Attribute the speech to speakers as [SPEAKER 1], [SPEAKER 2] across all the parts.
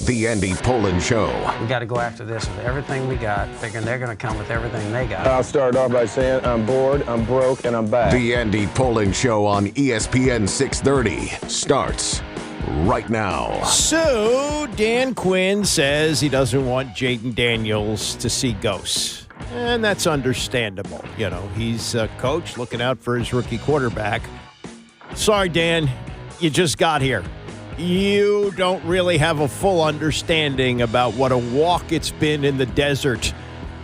[SPEAKER 1] The Andy Pollin Show.
[SPEAKER 2] We got to go after this with everything we got, thinking they're going to come with everything they got.
[SPEAKER 3] I'll start off by saying I'm bored, I'm broke, and I'm back.
[SPEAKER 1] The Andy Pollin Show on ESPN 630 starts right now.
[SPEAKER 4] So, Dan Quinn says he doesn't want Jaden Daniels to see ghosts. And that's understandable. You know, he's a coach looking out for his rookie quarterback. Sorry, Dan, you just got here. You don't really have a full understanding about what a walk it's been in the desert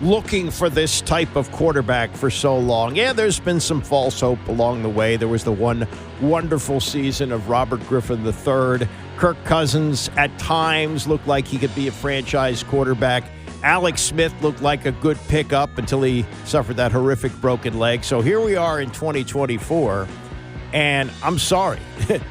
[SPEAKER 4] looking for this type of quarterback for so long. Yeah, there's been some false hope along the way. There was the one wonderful season of Robert Griffin III. Kirk Cousins at times looked like he could be a franchise quarterback. Alex Smith looked like a good pickup until he suffered that horrific broken leg. So here we are in 2024, and I'm sorry.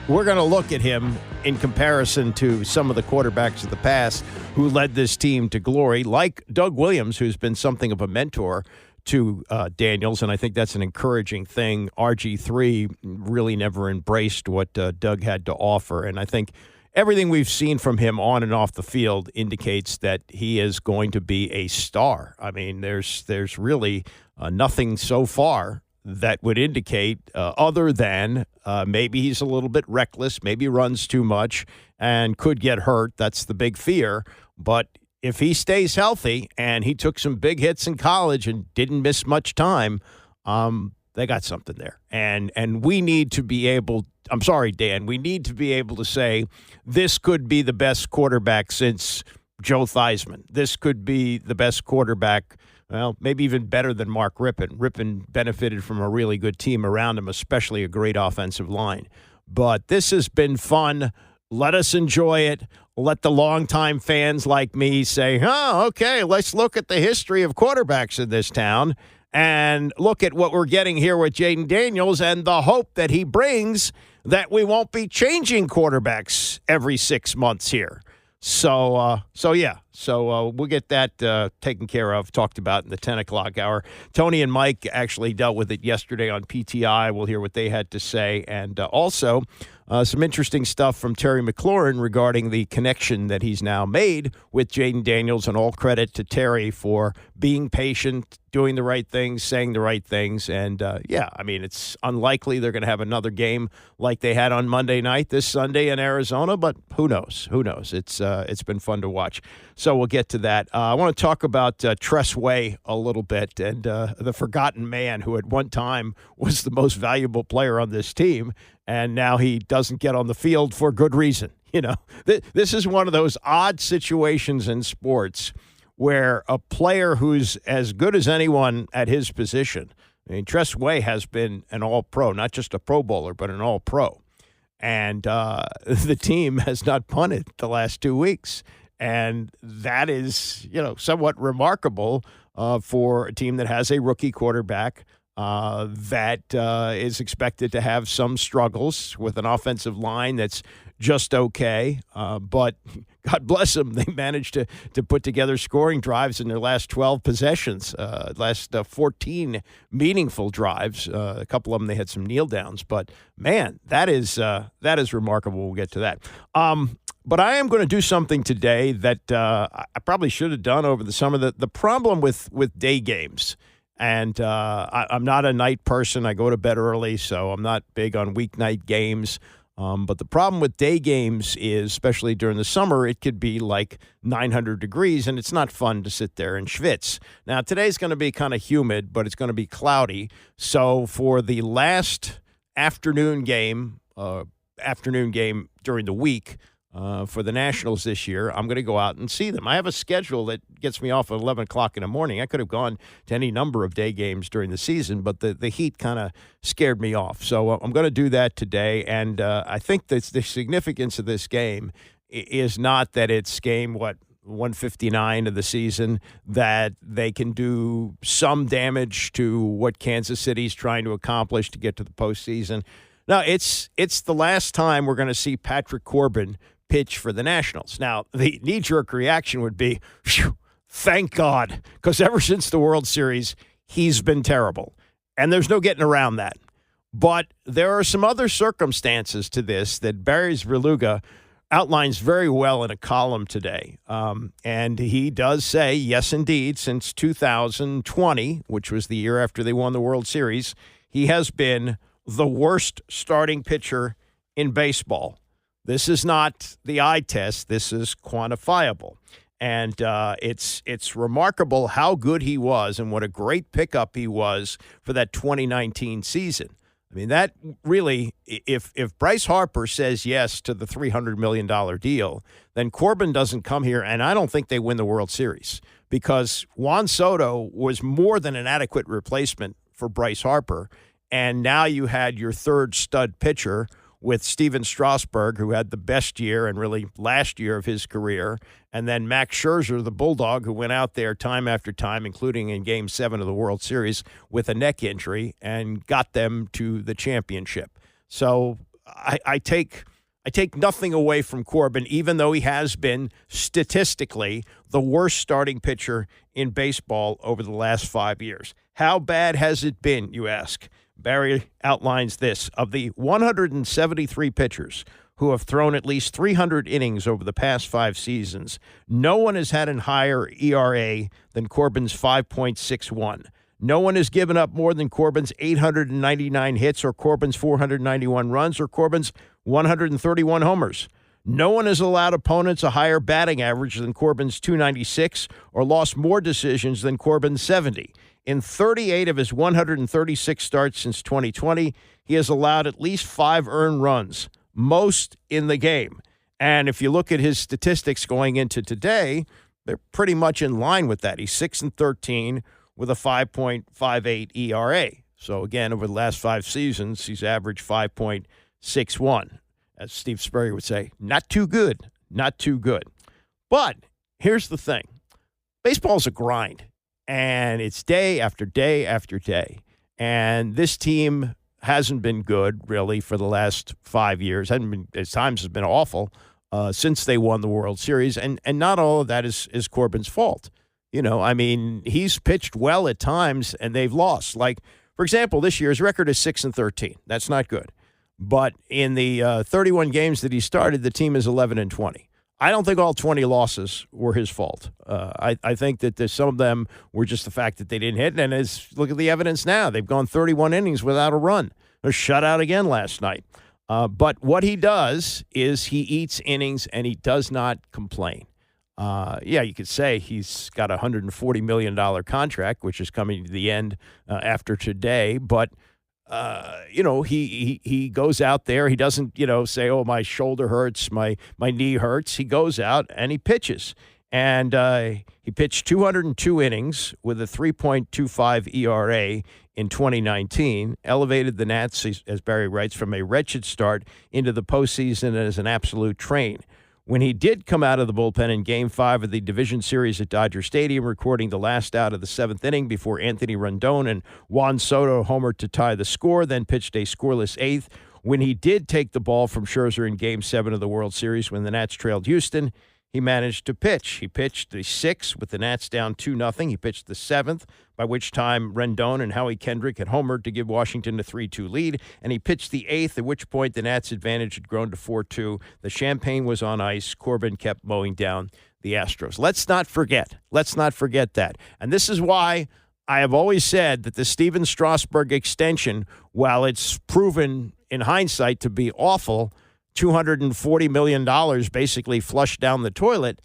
[SPEAKER 4] We're going to look at him in comparison to some of the quarterbacks of the past who led this team to glory, like Doug Williams, who's been something of a mentor to Daniels, and I think that's an encouraging thing. RG3 really never embraced what Doug had to offer, and I think everything we've seen from him on and off the field indicates that he is going to be a star. I mean, there's really nothing so far that would indicate other than maybe he's a little bit reckless, maybe runs too much and could get hurt. That's the big fear. But if he stays healthy, and he took some big hits in college and didn't miss much time, they got something there. And we need to be able – I'm sorry, Dan. We need to be able to say this could be the best quarterback since Joe Theismann. This could be the best quarterback – well, maybe even better than Mark Rippon. Rippon benefited from a really good team around him, especially a great offensive line. But this has been fun. Let us enjoy it. Let the longtime fans like me say, oh, okay, let's look at the history of quarterbacks in this town and look at what we're getting here with Jaden Daniels and the hope that he brings that we won't be changing quarterbacks every 6 months here. So we'll get that taken care of, talked about in the 10 o'clock hour. Tony and Mike actually dealt with it yesterday on PTI. We'll hear what they had to say. And also some interesting stuff from Terry McLaurin regarding the connection that he's now made with Jaden Daniels, and all credit to Terry for being patient, doing the right things, saying the right things. And, I mean, it's unlikely they're going to have another game like they had on Monday night this Sunday in Arizona, but who knows? Who knows? It's been fun to watch. So we'll get to that. I want to talk about Tress a little bit, and the forgotten man who at one time was the most valuable player on this team, and now he doesn't get on the field for good reason. You know, this is one of those odd situations in sports where a player who's as good as anyone at his position, I mean, Tress has been an all-pro, not just a Pro Bowler, but an all-pro. And the team has not punted the last 2 weeks. And that is, somewhat remarkable for a team that has a rookie quarterback that is expected to have some struggles with an offensive line that's just okay. But God bless them, they managed to put together scoring drives in their last 12 possessions, last 14 meaningful drives. A couple of them, they had some kneel downs. But, man, that is remarkable. We'll get to that. But I am going to do something today that I probably should have done over the summer. The problem with day games, and I'm not a night person. I go to bed early, so I'm not big on weeknight games. But the problem with day games is, especially during the summer, it could be like 900 degrees, and it's not fun to sit there and schwitz. Now, today's going to be kind of humid, but it's going to be cloudy. So for the last afternoon game during the week, for the Nationals this year, I'm going to go out and see them. I have a schedule that gets me off at 11 o'clock in the morning. I could have gone to any number of day games during the season, but the heat kind of scared me off. So I'm going to do that today, and I think that the significance of this game is not that it's game, 159 of the season, that they can do some damage to what Kansas City's trying to accomplish to get to the postseason. No, it's the last time we're going to see Patrick Corbin pitch for the Nationals. Now, the knee-jerk reaction would be, phew, thank God, because ever since the World Series, he's been terrible. And there's no getting around that. But there are some other circumstances to this that Barry Svrluga outlines very well in a column today. And he does say, yes, indeed, since 2020, which was the year after they won the World Series, he has been the worst starting pitcher in baseball. This is not the eye test. This is quantifiable. And it's remarkable how good he was and what a great pickup he was for that 2019 season. I mean, that really, if Bryce Harper says yes to the $300 million deal, then Corbin doesn't come here, and I don't think they win the World Series because Juan Soto was more than an adequate replacement for Bryce Harper, and now you had your third stud pitcher with Steven Strasburg, who had the best year and really last year of his career, and then Max Scherzer, the Bulldog, who went out there time after time, including in Game 7 of the World Series, with a neck injury and got them to the championship. So I take nothing away from Corbin, even though he has been statistically the worst starting pitcher in baseball over the last 5 years. How bad has it been, you ask? Barry outlines this. Of the 173 pitchers who have thrown at least 300 innings over the past 5 seasons, no one has had a higher ERA than Corbin's 5.61. No one has given up more than Corbin's 899 hits or Corbin's 491 runs or Corbin's 131 homers. No one has allowed opponents a higher batting average than Corbin's 296 or lost more decisions than Corbin's 70. In 38 of his 136 starts since 2020, he has allowed at least 5 earned runs, most in the game. And if you look at his statistics going into today, they're pretty much in line with that. He's 6-13 with a 5.58 ERA. So again, over the last 5 seasons, he's averaged 5.61. As Steve Spurrier would say, not too good, not too good. But here's the thing. Baseball's a grind. And it's day after day after day. And this team hasn't been good, really, for the last 5 years. Hasn't been, at times, has been awful since they won the World Series. And not all of that is Corbin's fault. You know, I mean, he's pitched well at times, and they've lost. Like, for example, this year's record is 6-13. That's not good. But in the 31 games that he started, the team is 11-20. I don't think all 20 losses were his fault. I think that some of them were just the fact that they didn't hit. And look at the evidence now. They've gone 31 innings without a run. They're shut out again last night. But what he does is he eats innings and he does not complain. Yeah, you could say he's got a $140 million contract, which is coming to the end after today. But you know, he goes out there. He doesn't, say, oh, my shoulder hurts, my knee hurts. He goes out and he pitches. And he pitched 202 innings with a 3.25 ERA in 2019, elevated the Nats, as Barry writes, from a wretched start into the postseason as an absolute train. When he did come out of the bullpen in Game 5 of the Division Series at Dodger Stadium, recording the last out of the 7th inning before Anthony Rendon and Juan Soto homered to tie the score, then pitched a scoreless 8th. When he did take the ball from Scherzer in Game 7 of the World Series when the Nats trailed Houston, he managed to pitch. He pitched the 6th with the Nats down 2-0. He pitched the 7th, by which time Rendon and Howie Kendrick had homered to give Washington a 3-2 lead. And he pitched the 8th, at which point the Nats' advantage had grown to 4-2. The champagne was on ice. Corbin kept mowing down the Astros. Let's not forget that. And this is why I have always said that the Steven Strasburg extension, while it's proven in hindsight to be awful, $240 million basically flushed down the toilet.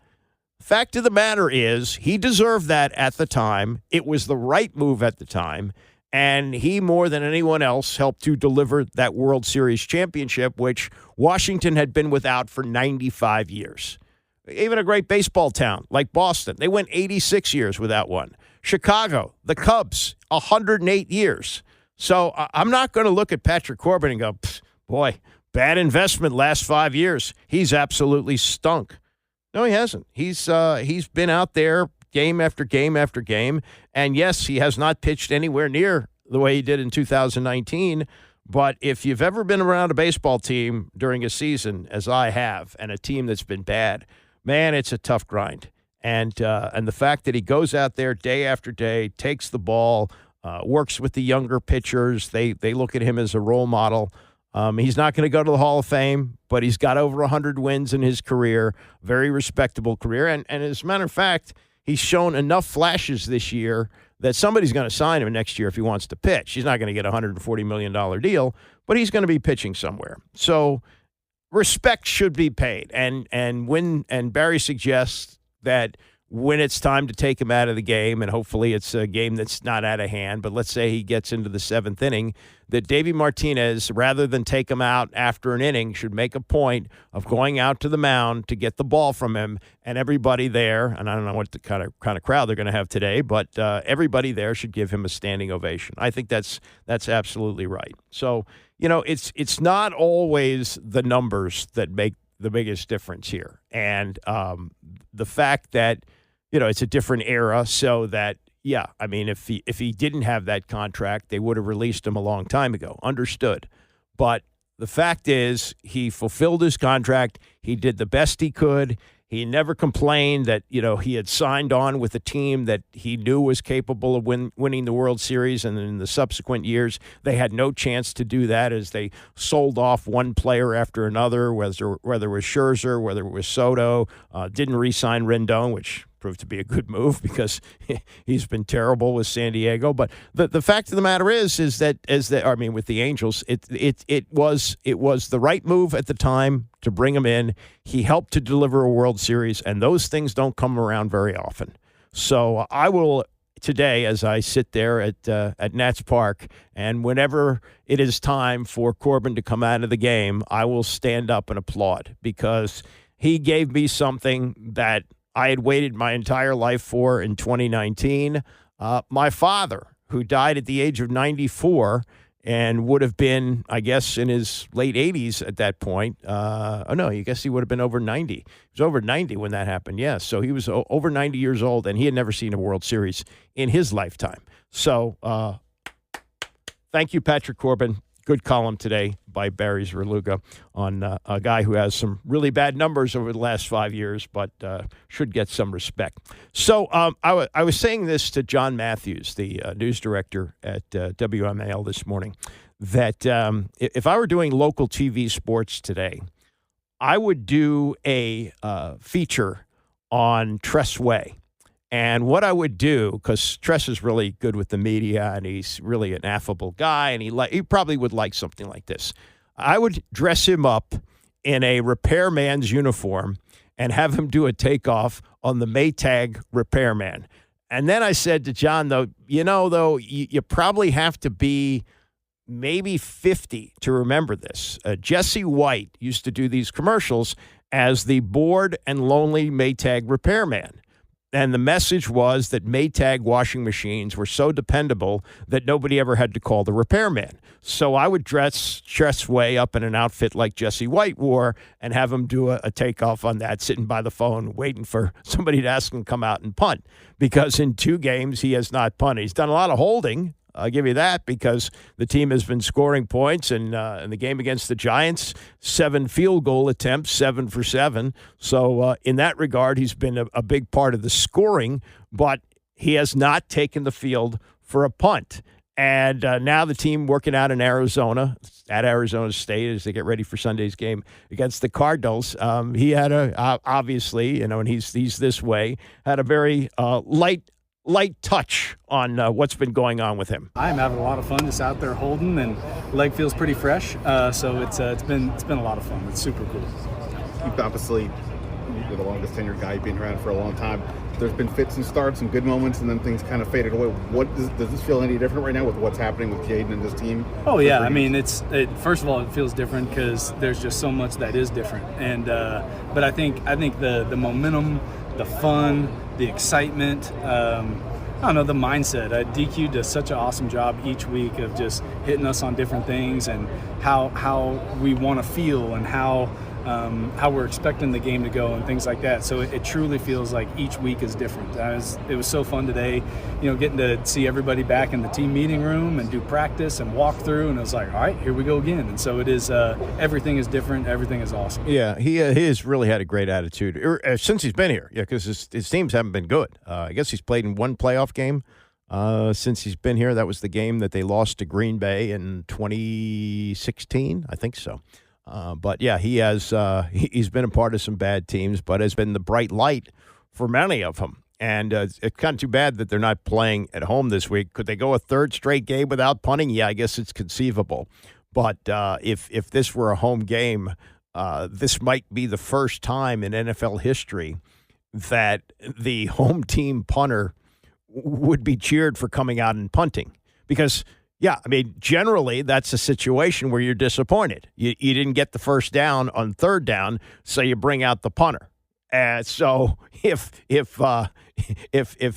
[SPEAKER 4] Fact of the matter is he deserved that at the time. It was the right move at the time. And he, more than anyone else, helped to deliver that World Series championship, which Washington had been without for 95 years. Even a great baseball town like Boston, they went 86 years without one. Chicago, the Cubs, 108 years. So I'm not going to look at Patrick Corbin and go, boy, bad investment last 5 years. He's absolutely stunk. No, he hasn't. He's been out there game after game after game. And, yes, he has not pitched anywhere near the way he did in 2019. But if you've ever been around a baseball team during a season, as I have, and a team that's been bad, man, it's a tough grind. And the fact that he goes out there day after day, takes the ball, works with the younger pitchers, they look at him as a role model. He's not going to go to the Hall of Fame, but he's got over 100 wins in his career, very respectable career. And as a matter of fact, he's shown enough flashes this year that somebody's going to sign him next year if he wants to pitch. He's not going to get a $140 million deal, but he's going to be pitching somewhere. So respect should be paid. And Barry suggests that when it's time to take him out of the game, and hopefully it's a game that's not out of hand, but let's say he gets into the 7th inning, that Davey Martinez, rather than take him out after an inning, should make a point of going out to the mound to get the ball from him, and everybody there, and I don't know what the kind of crowd they're going to have today, but everybody there should give him a standing ovation. I think that's absolutely right. So, it's not always the numbers that make the biggest difference here. And the fact that, it's a different era, so that, yeah, I mean, if he didn't have that contract, they would have released him a long time ago. Understood. But the fact is, he fulfilled his contract. He did the best he could. He never complained that, he had signed on with a team that he knew was capable of winning the World Series, and in the subsequent years, they had no chance to do that as they sold off one player after another, whether it was Scherzer, whether it was Soto, didn't re-sign Rendon, which proved to be a good move because he's been terrible with San Diego. But the fact of the matter is that with the Angels, it was the right move at the time to bring him in. He helped to deliver a World Series, and those things don't come around very often. So I will today, as I sit there at Nats Park, and whenever it is time for Corbin to come out of the game, I will stand up and applaud, because he gave me something that I had waited my entire life for in 2019. My father, who died at the age of 94 and would have been, I guess, in his late 80s at that point. I guess he would have been over 90. He was over 90 when that happened, yes. So he was over 90 years old, and he had never seen a World Series in his lifetime. So thank you, Patrick Corbin. Good column today by Barry Zerluga on a guy who has some really bad numbers over the last 5 years, but should get some respect. So I was saying this to John Matthews, the news director at WMAL this morning, that if I were doing local TV sports today, I would do a feature on Tress Way. And what I would do, because Tress is really good with the media and he's really an affable guy, and he probably would like something like this. I would dress him up in a repairman's uniform and have him do a takeoff on the Maytag repairman. And then I said to John, you probably have to be maybe 50 to remember this. Jesse White used to do these commercials as the bored and lonely Maytag repairman. And the message was that Maytag washing machines were so dependable that nobody ever had to call the repairman. So I would dress Tress Way up in an outfit like Jesse White wore and have him do a takeoff on that, sitting by the phone, waiting for somebody to ask him to come out and punt. Because in 2 games, he has not punted. He's done a lot of holding. I'll give you that, because the team has been scoring points. And in the game against the Giants, 7 field goal attempts, 7 for 7. So in that regard, he's been a big part of the scoring, but he has not taken the field for a punt. And now the team working out in Arizona, at Arizona State, as they get ready for Sunday's game against the Cardinals. He had obviously, and he's this way, had a very light touch on what's been going on with him.
[SPEAKER 5] I'm having a lot of fun just out there holding, and leg feels pretty fresh. So it's been a lot of fun. It's super cool.
[SPEAKER 6] You've obviously, you're the longest tenured guy, you've been around for a long time. There's been fits and starts and good moments, and then things kind of faded away. Does this feel any different right now with what's happening with Jaden and this team?
[SPEAKER 5] Oh yeah, I mean first of all, it feels different because there's just so much that is different. And but I think the momentum, the fun, the excitement, I don't know, the mindset. DQ does such an awesome job each week of just hitting us on different things and how we want to feel and how we're expecting the game to go and things like that. So it truly feels like each week is different. It was so fun today, getting to see everybody back in the team meeting room and do practice and walk through, and it was like, all right, here we go again. And so it is, everything is different. Everything is awesome.
[SPEAKER 4] Yeah, he has really had a great attitude since he's been here. Yeah, because his teams haven't been good. I guess he's played in 1 playoff game since he's been here. That was the game that they lost to Green Bay in 2016, I think so. But yeah, he's been a part of some bad teams, but has been the bright light for many of them. And it's kind of too bad that they're not playing at home this week. Could they go a third straight game without punting? Yeah, I guess it's conceivable. But if this were a home game, this might be the first time in NFL history that the home team punter would be cheered for coming out and punting. Because, yeah, I mean, generally that's a situation where you're disappointed. You didn't get the first down on third down, so you bring out the punter. And so if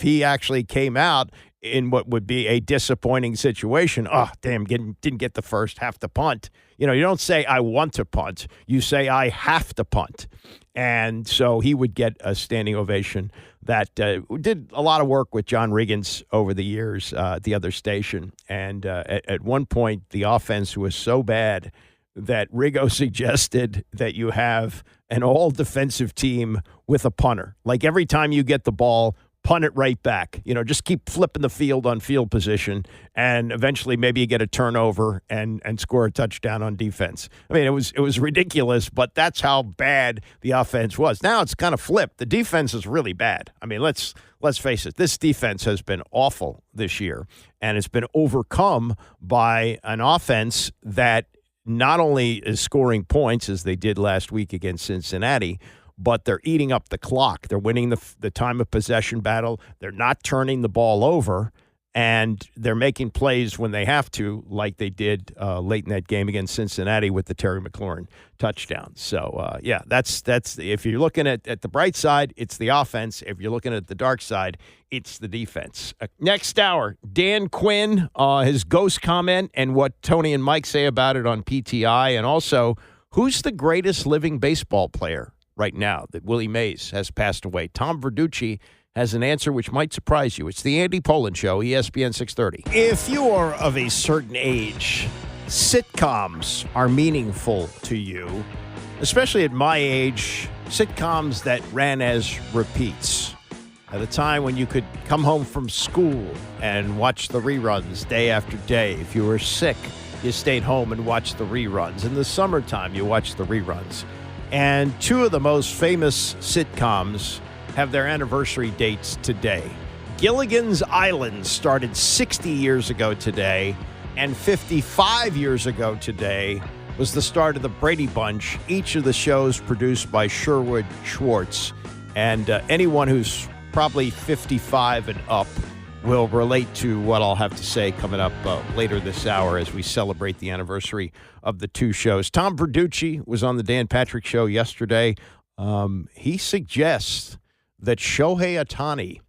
[SPEAKER 4] he actually came out in what would be a disappointing situation, oh, damn, didn't get the first, have to punt. You don't say, I want to punt. You say, I have to punt. And so he would get a standing ovation. That did a lot of work with John Riggins over the years at the other station. And at one point, the offense was so bad that Riggo suggested that you have an all-defensive team with a punter. Like every time you get the ball, punt it right back. Just keep flipping the field on field position, and eventually maybe you get a turnover and score a touchdown on defense. I mean, it was ridiculous, but that's how bad the offense was. Now it's kind of flipped. The defense is really bad. I mean, let's face it. This defense has been awful this year, and it's been overcome by an offense that not only is scoring points as they did last week against Cincinnati, but they're eating up the clock. They're winning the time of possession battle. They're not turning the ball over, and they're making plays when they have to, like they did late in that game against Cincinnati with the Terry McLaurin touchdown. So, yeah, that's if you're looking at the bright side, it's the offense. If you're looking at the dark side, it's the defense. Next hour, Dan Quinn, his ghost comment and what Tony and Mike say about it on PTI, and also who's the greatest living baseball player right now that Willie Mays has passed away. Tom Verducci has an answer which might surprise you. It's the Andy Pollin Show, ESPN 630. If you are of a certain age, sitcoms are meaningful to you, especially at my age, sitcoms that ran as repeats. At a time when you could come home from school and watch the reruns day after day. If you were sick, you stayed home and watched the reruns. In the summertime, you watched the reruns. And two of the most famous sitcoms have their anniversary dates today. Gilligan's Island started 60 years ago today, and 55 years ago today was the start of the Brady Bunch, each of the shows produced by Sherwood Schwartz. And anyone who's probably 55 and up will relate to what I'll have to say coming up later this hour as we celebrate the anniversary of the two shows. Tom Verducci was on the Dan Patrick Show yesterday. He suggests that Shohei Ohtani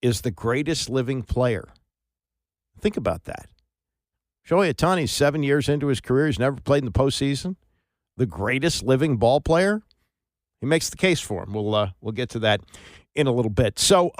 [SPEAKER 4] is the greatest living player. Think about that. Shohei Ohtani is 7 years into his career. He's never played in the postseason. The greatest living ball player? He makes the case for him. We'll get to that in a little bit. So,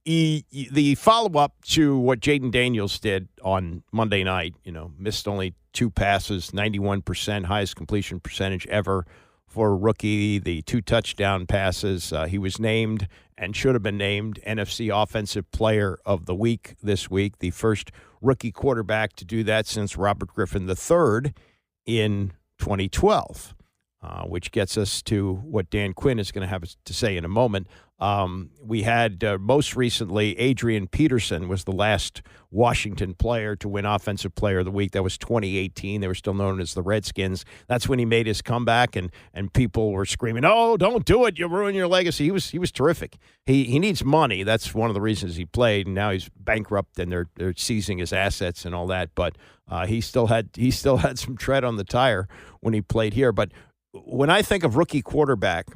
[SPEAKER 4] the follow-up to what Jaden Daniels did on Monday night, missed only 2 passes, 91%, highest completion percentage ever for a rookie, the 2 touchdown passes. He was named and should have been named NFC Offensive Player of the Week this week, the first rookie quarterback to do that since Robert Griffin III in 2012. Which gets us to what Dan Quinn is going to have to say in a moment. We had most recently, Adrian Peterson was the last Washington player to win Offensive Player of the Week. That was 2018. They were still known as the Redskins. That's when he made his comeback, and people were screaming, "Oh, don't do it! You'll ruin your legacy." He was terrific. He needs money. That's one of the reasons he played, and now he's bankrupt, and they're seizing his assets and all that. But he still had some tread on the tire when he played here. But when I think of rookie quarterback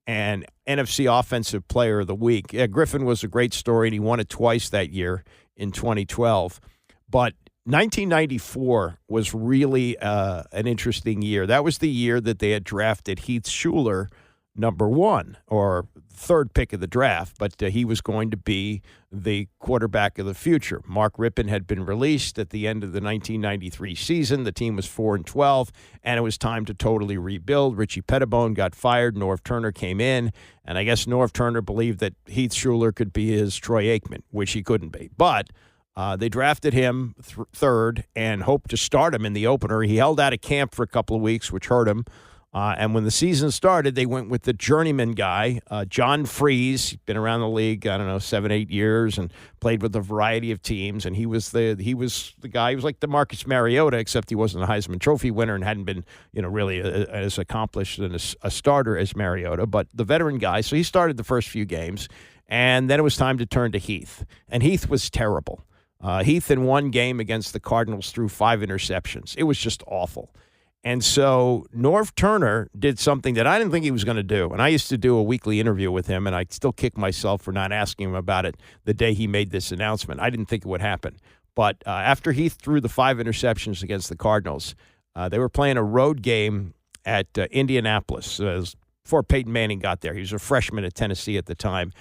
[SPEAKER 4] and NFC Offensive Player of the Week, Griffin was a great story, and he won it twice that year in 2012. But 1994 was really an interesting year. That was the year that they had drafted Heath Shuler number 1, or third pick of the draft, but he was going to be the quarterback of the future. Mark Rippon had been released at the end of the 1993 season. The team was 4-12, and it was time to totally rebuild. Richie Pettibone got fired. Norv Turner came in, and I guess Norv Turner believed that Heath Shuler could be his Troy Aikman, which he couldn't be. But They drafted him third and hoped to start him in the opener. He held out of camp for a couple of weeks, which hurt him. And when the season started, they went with the journeyman guy, John Freeze. He's been around the league, 7, 8 years, and played with a variety of teams. And he was the guy. He was like the Marcus Mariota, except he wasn't a Heisman Trophy winner and hadn't been, really as accomplished and a starter as Mariota, but the veteran guy. So he started the first few games, and then it was time to turn to Heath. And Heath was terrible. Heath in one game against the Cardinals threw 5 interceptions. It was just awful. And so Norv Turner did something that I didn't think he was going to do. And I used to do a weekly interview with him, and I still kick myself for not asking him about it the day he made this announcement. I didn't think it would happen. But after Heath threw the 5 interceptions against the Cardinals, they were playing a road game at Indianapolis before Peyton Manning got there. He was a freshman at Tennessee at the time.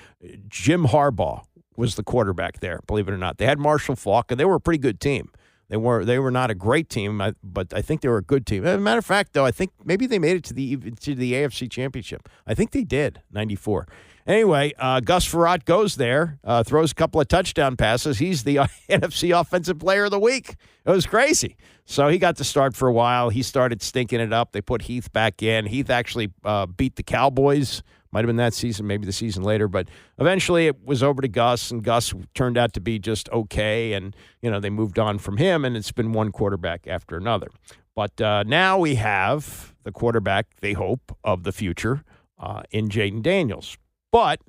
[SPEAKER 4] Jim Harbaugh was the quarterback there, believe it or not. They had Marshall Faulk, and they were a pretty good team. They were not a great team, but I think they were a good team. As a matter of fact, though, I think maybe they made it to the AFC Championship. I think they did, 94. Anyway, Gus Frerotte goes there, throws a couple of touchdown passes. He's the NFC Offensive Player of the Week. It was crazy. So he got to start for a while. He started stinking it up. They put Heath back in. Heath actually beat the Cowboys. Might have been that season, maybe the season later. But eventually it was over to Gus, and Gus turned out to be just okay. And, they moved on from him, and it's been one quarterback after another. But now we have the quarterback, they hope, of the future in Jayden Daniels. But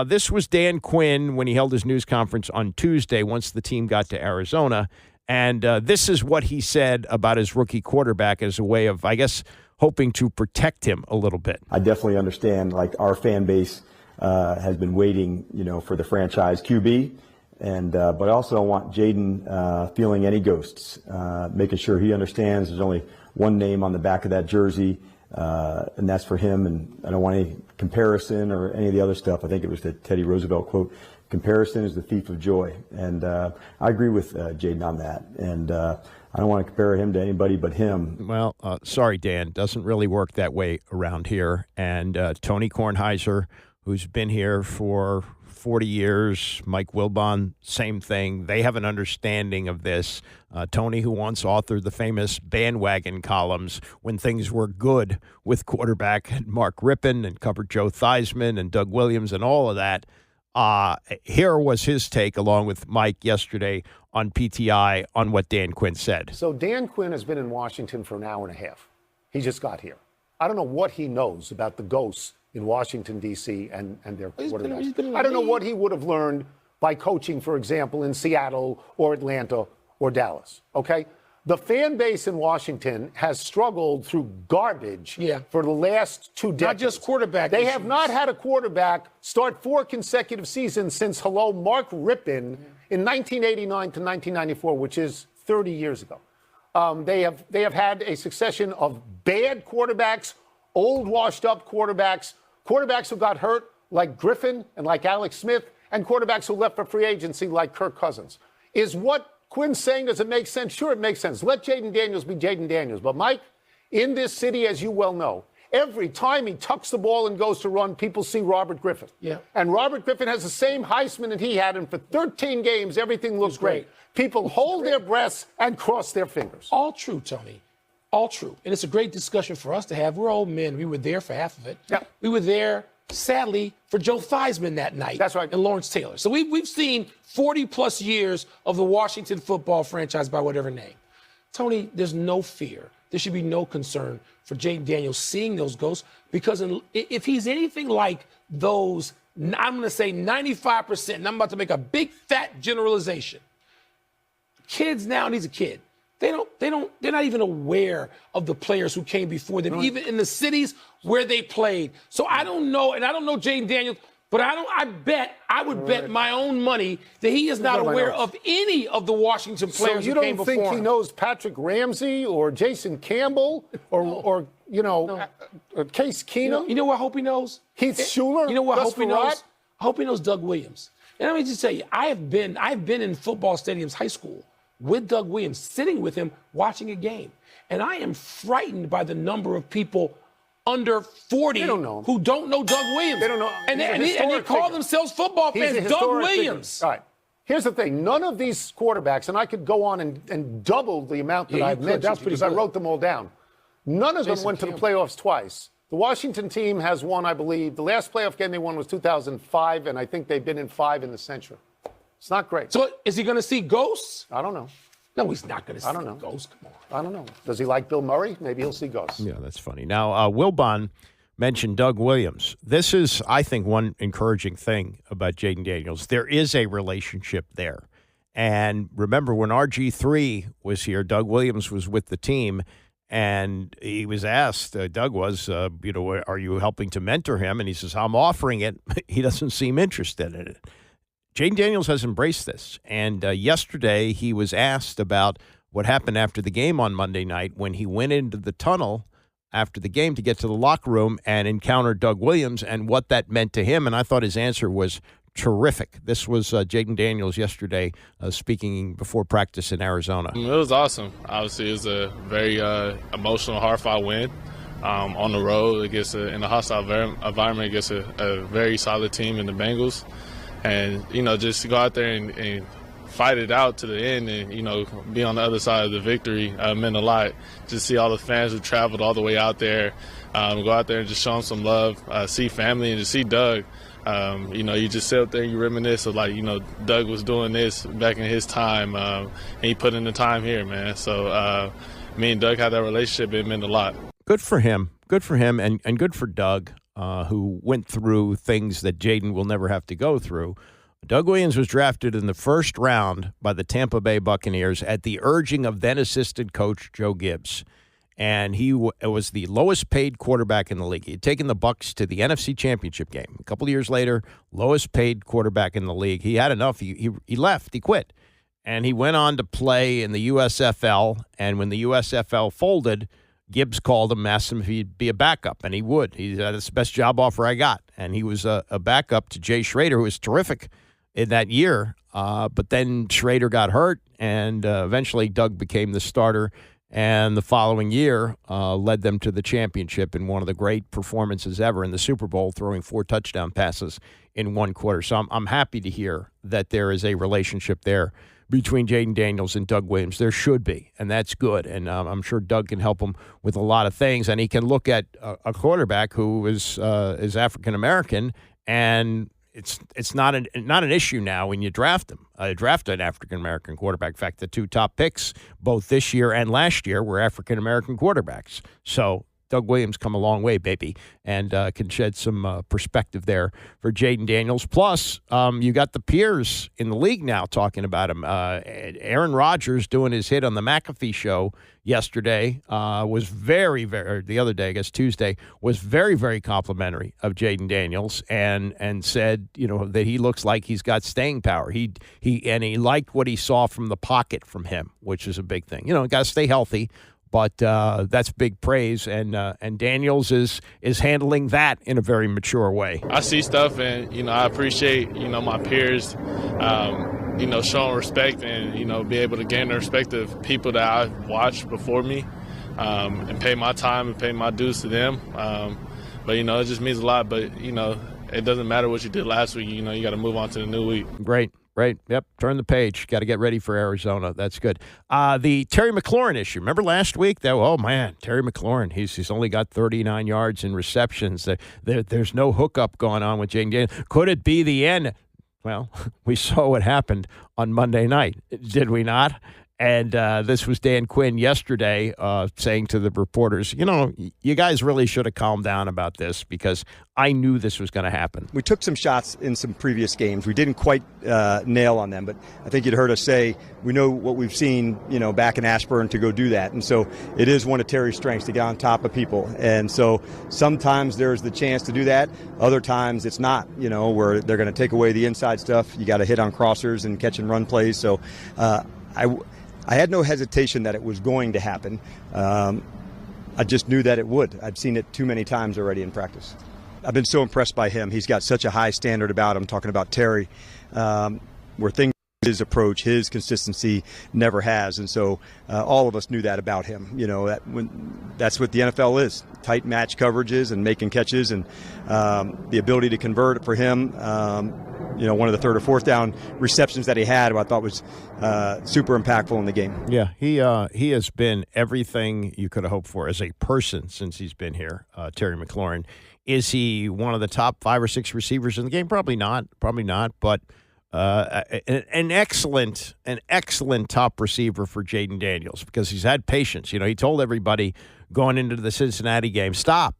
[SPEAKER 4] this was Dan Quinn when he held his news conference on Tuesday once the team got to Arizona. And this is what he said about his rookie quarterback as a way of, I guess, hoping to protect him a little bit.
[SPEAKER 7] I definitely understand, our fan base has been waiting, for the franchise QB. And but I also don't want Jayden feeling any ghosts, making sure he understands there's only one name on the back of that jersey, and that's for him. And I don't want any comparison or any of the other stuff. I think it was the Teddy Roosevelt quote, "Comparison is the thief of joy." And I agree with Jayden on that. And I don't want to compare him to anybody but him.
[SPEAKER 4] Well, sorry, Dan. Doesn't really work that way around here. And Tony Kornheiser, who's been here for 40 years, Mike Wilbon, same thing. They have an understanding of this. Tony, who once authored the famous bandwagon columns when things were good with quarterback Mark Rippon and covered Joe Theismann and Doug Williams and all of that. Here was his take, along with Mike yesterday on PTI, on what Dan Quinn said.
[SPEAKER 8] So Dan Quinn has been in Washington for an hour and a half. He just got here. I don't know what he knows about the ghosts in Washington, D.C. and their quarterbacks. I don't know what he would have learned by coaching, for example, in Seattle or Atlanta or Dallas, okay? The fan base in Washington has struggled through garbage for the last 2 decades.
[SPEAKER 9] Not just quarterback
[SPEAKER 8] They
[SPEAKER 9] issues.
[SPEAKER 8] have not had a quarterback start 4 consecutive seasons since, Mark Rippon in 1989 to 1994, which is 30 years ago. They have had a succession of bad quarterbacks, old washed-up quarterbacks who got hurt like Griffin and like Alex Smith, and quarterbacks who left for free agency like Kirk Cousins. Is what Quinn's saying, does it make sense? Sure, it makes sense. Let Jayden Daniels be Jayden Daniels. But, Mike, in this city, as you well know, every time he tucks the ball and goes to run, people see Robert Griffin. Yeah. And Robert Griffin has the same Heisman that he had, and for 13 games, everything looks great. People hold their breaths and cross their fingers.
[SPEAKER 9] All true, Tony. All true. And it's a great discussion for us to have. We're old men. We were there for half of it. Yeah. We were there, sadly, for Joe Theismann that night.
[SPEAKER 8] That's right.
[SPEAKER 9] And Lawrence Taylor. So we've seen 40-plus years of the Washington football franchise by whatever name. Tony, there's no fear. There should be no concern for Jayden Daniels seeing those ghosts, because if he's anything like those, I'm going to say 95%, and I'm about to make a big fat generalization. Kids now, and he's a kid, they're not even aware of the players who came before them, even in the cities where they played. So I don't know, and I don't know Jayden Daniels, but I would bet my own money that he is not aware of any of the Washington players who came before him.
[SPEAKER 8] So you don't think he knows Patrick Ramsey or Jason Campbell or Case Keenum?
[SPEAKER 9] You know what I hope he knows?
[SPEAKER 8] Heath Schuler?
[SPEAKER 9] You know what I hope he knows? I hope he knows Doug Williams. And let me just tell you, I've been in football stadiums, high school, with Doug Williams, sitting with him, watching a game. And I am frightened by the number of people under 40 who don't know Doug Williams.
[SPEAKER 8] They don't know.
[SPEAKER 9] And they call themselves football fans. Doug Williams.
[SPEAKER 8] All right. Here's the thing. None of these quarterbacks, and I could go on and double the amount that I've mentioned because I wrote them all down. None of them went to the playoffs twice. The Washington team has won, I believe. The last playoff game they won was 2005, and I think they've been in 5 in the century. It's not great.
[SPEAKER 9] So is he going to see ghosts?
[SPEAKER 8] I don't know.
[SPEAKER 9] No, he's not going to see
[SPEAKER 8] know.
[SPEAKER 9] ghosts. Come on.
[SPEAKER 8] I don't know. Does he like Bill Murray? Maybe he'll see ghosts.
[SPEAKER 4] Yeah, that's funny. Now, Wilbon mentioned Doug Williams. This is, I think, one encouraging thing about Jaden Daniels. There is a relationship there. And remember, when RG3 was here, Doug Williams was with the team, and he was asked, Doug was, are you helping to mentor him? And he says, I'm offering it. He doesn't seem interested in it. Jaden Daniels has embraced this. And yesterday he was asked about what happened after the game on Monday night when he went into the tunnel after the game to get to the locker room and encountered Doug Williams and what that meant to him. And I thought his answer was terrific. This was Jaden Daniels yesterday speaking before practice in Arizona.
[SPEAKER 10] It was awesome. Obviously, it was a very emotional, hard-fought win on the road against in a hostile environment against a very solid team in the Bengals. And, just to go out there and fight it out to the end and, be on the other side of the victory meant a lot. Just see all the fans who traveled all the way out there, go out there and just show them some love, see family, and just see Doug. You just sit up there and you reminisce of, Doug was doing this back in his time, and he put in the time here, man. So me and Doug had that relationship. It meant a lot.
[SPEAKER 4] Good for him. Good for him, and good for Doug, who went through things that Jaden will never have to go through. Doug Williams was drafted in the first round by the Tampa Bay Buccaneers at the urging of then-assistant coach Joe Gibbs. And he was the lowest-paid quarterback in the league. He had taken the Bucs to the NFC Championship game. A couple of years later, lowest-paid quarterback in the league. He had enough. He left. He quit. And he went on to play in the USFL. And when the USFL folded, Gibbs called him, asked him if he'd be a backup, and he would. He said, that's the best job offer I got. And he was a backup to Jay Schrader, who was terrific in that year. But then Schrader got hurt, and eventually Doug became the starter. And the following year led them to the championship in one of the great performances ever in the Super Bowl, throwing 4 touchdown passes in one quarter. So I'm happy to hear that there is a relationship there between Jaden Daniels and Doug Williams. There should be, and that's good. And I'm sure Doug can help him with a lot of things. And he can look at a quarterback who is African-American, and it's not an issue now when you draft him. Draft an African-American quarterback. In fact, the 2 top picks, both this year and last year, were African-American quarterbacks. So Doug Williams come a long way, baby, and can shed some perspective there for Jaden Daniels. Plus, you got the peers in the league now talking about him. Aaron Rodgers doing his hit on the McAfee show yesterday was very, very, the other day, I guess Tuesday, was very, very complimentary of Jaden Daniels and said, that he looks like he's got staying power. He liked what he saw from the pocket from him, which is a big thing. Got to stay healthy. But that's big praise, and Daniels is handling that in a very mature way.
[SPEAKER 10] I see stuff, and I appreciate my peers, showing respect, and be able to gain the respect of people that I've watched before me, and pay my time and pay my dues to them. But it just means a lot. But it doesn't matter what you did last week. You got to move on to the new week.
[SPEAKER 4] Great. Right. Yep. Turn the page. Got to get ready for Arizona. That's good. The Terry McLaurin issue. Remember last week? Terry McLaurin. He's only got 39 yards in receptions. There's no hookup going on with Jaden Daniels. Could it be the end? Well, we saw what happened on Monday night, did we not? And this was Dan Quinn yesterday saying to the reporters, you guys really should have calmed down about this because I knew this was going to happen.
[SPEAKER 11] We took some shots in some previous games. We didn't quite nail on them, but I think you'd heard us say we know what we've seen, back in Ashburn to go do that. And so it is one of Terry's strengths to get on top of people. And so sometimes there's the chance to do that. Other times it's not, where they're going to take away the inside stuff. You got to hit on crossers and catch and run plays. So I had no hesitation that it was going to happen. I just knew that it would. I'd seen it too many times already in practice. I've been so impressed by him. He's got such a high standard about him, talking about Terry, where things, his approach, his consistency never has. And so all of us knew that about him. That's what the NFL is, tight match coverages and making catches, and the ability to convert for him one of the third or fourth down receptions that he had, I thought was super impactful in the game.
[SPEAKER 4] Yeah, he has been everything you could have hoped for as a person since he's been here, Terry McLaurin. Is he one of the top 5 or 6 receivers in the game? Probably not, but an excellent top receiver for Jayden Daniels because he's had patience. He told everybody going into the Cincinnati game, stop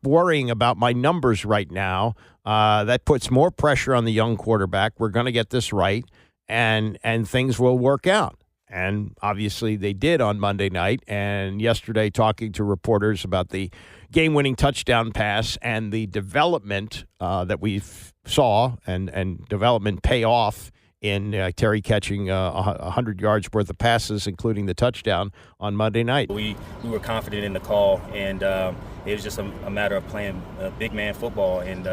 [SPEAKER 4] worrying about my numbers right now. That puts more pressure on the young quarterback. We're going to get this right, and things will work out. And obviously they did on Monday night. And yesterday, talking to reporters about the game-winning touchdown pass and the development that we saw and development pay off in Terry catching 100 yards worth of passes, including the touchdown on Monday night.
[SPEAKER 12] We were confident in the call, and it was just a matter of playing big man football, and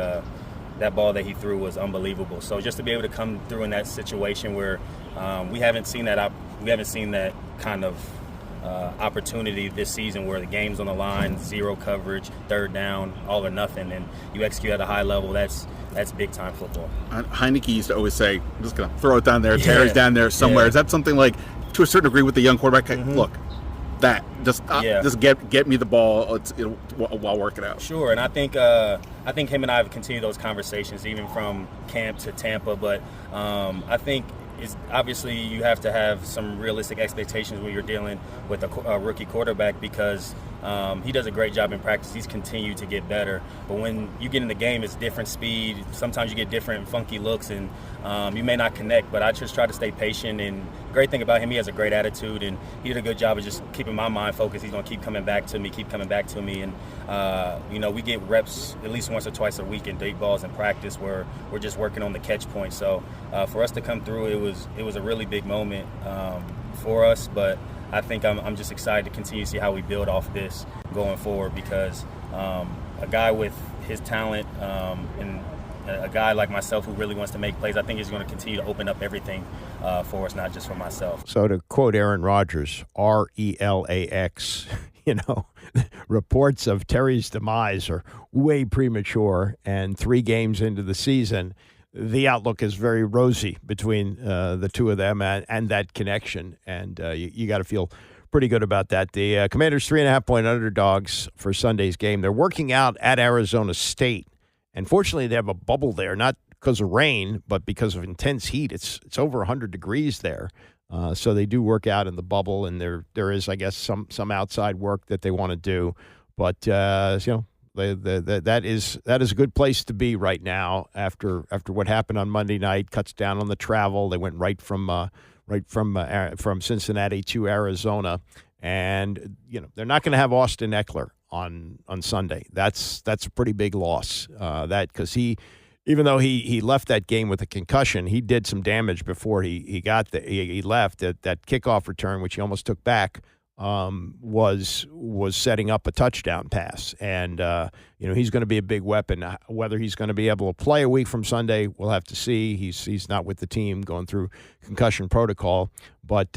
[SPEAKER 12] that ball that he threw was unbelievable. So just to be able to come through in that situation where we haven't seen that kind of opportunity this season where the game's on the line, zero coverage, third down, all or nothing, and you execute at a high level. That's big time football.
[SPEAKER 6] Heineke used to always say, I'm just going to throw it down there. Terry's down there somewhere. Is that something like, to a certain degree with the young quarterback, look, that just get me the ball while working out.
[SPEAKER 12] Sure, and I think him and I have continued those conversations even from camp to Tampa, but I think obviously you have to have some realistic expectations when you're dealing with a rookie quarterback because he does a great job in practice. He's continued to get better. But when you get in the game, it's different speed. Sometimes you get different funky looks, and you may not connect. But I just try to stay patient. And the great thing about him, he has a great attitude, and he did a good job of just keeping my mind focused. He's going to keep coming back to me. And, we get reps at least once or twice a week in deep balls in practice where we're just working on the catch point. So for us to come through, it was a really big moment for us. But I think I'm just excited to continue to see how we build off this going forward because a guy with his talent and a guy like myself who really wants to make plays, I think is going to continue to open up everything for us, not just for myself.
[SPEAKER 4] So to quote Aaron Rodgers, RELAX, reports of Terry's demise are way premature, and 3 games into the season, the outlook is very rosy between the two of them and that connection, and you got to feel pretty good about that. The Commanders 3.5-point underdogs for Sunday's game. They're working out at Arizona State, and fortunately they have a bubble there, not because of rain, but because of intense heat. It's over 100 degrees there, so they do work out in the bubble, and there is, I guess, some outside work that they want to do, but that is a good place to be right now after what happened on Monday night. Cuts down on the travel. They went right from Cincinnati to Arizona, and they're not going to have Austin Eckler on Sunday. That's a pretty big loss. Because even though he left that game with a concussion, he did some damage before he left. That kickoff return, which he almost took back, was setting up a touchdown pass, and he's going to be a big weapon. Whether he's going to be able to play a week from Sunday, we'll have to see. He's not with the team, going through concussion protocol, but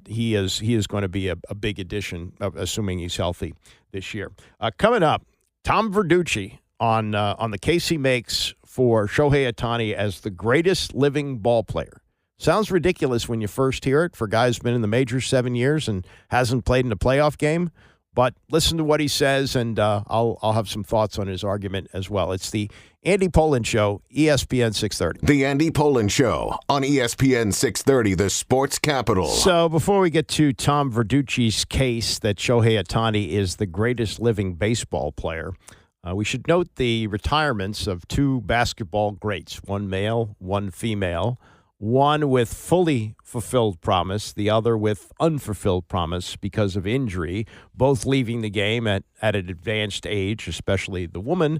[SPEAKER 4] he is going to be a big addition, assuming he's healthy this year. Coming up, Tom Verducci on the case he makes for Shohei Ohtani as the greatest living ball player. Sounds ridiculous when you first hear it for a guy who's been in the majors 7 years and hasn't played in a playoff game. But listen to what he says, and I'll have some thoughts on his argument as well. It's the Andy Pollin Show, ESPN 630.
[SPEAKER 1] The Andy Pollin Show on ESPN 630, the sports capital.
[SPEAKER 4] So before we get to Tom Verducci's case that Shohei Ohtani is the greatest living baseball player, we should note the retirements of 2 basketball greats, one male, one female. One with fully fulfilled promise, the other with unfulfilled promise because of injury, both leaving the game at an advanced age, especially the woman.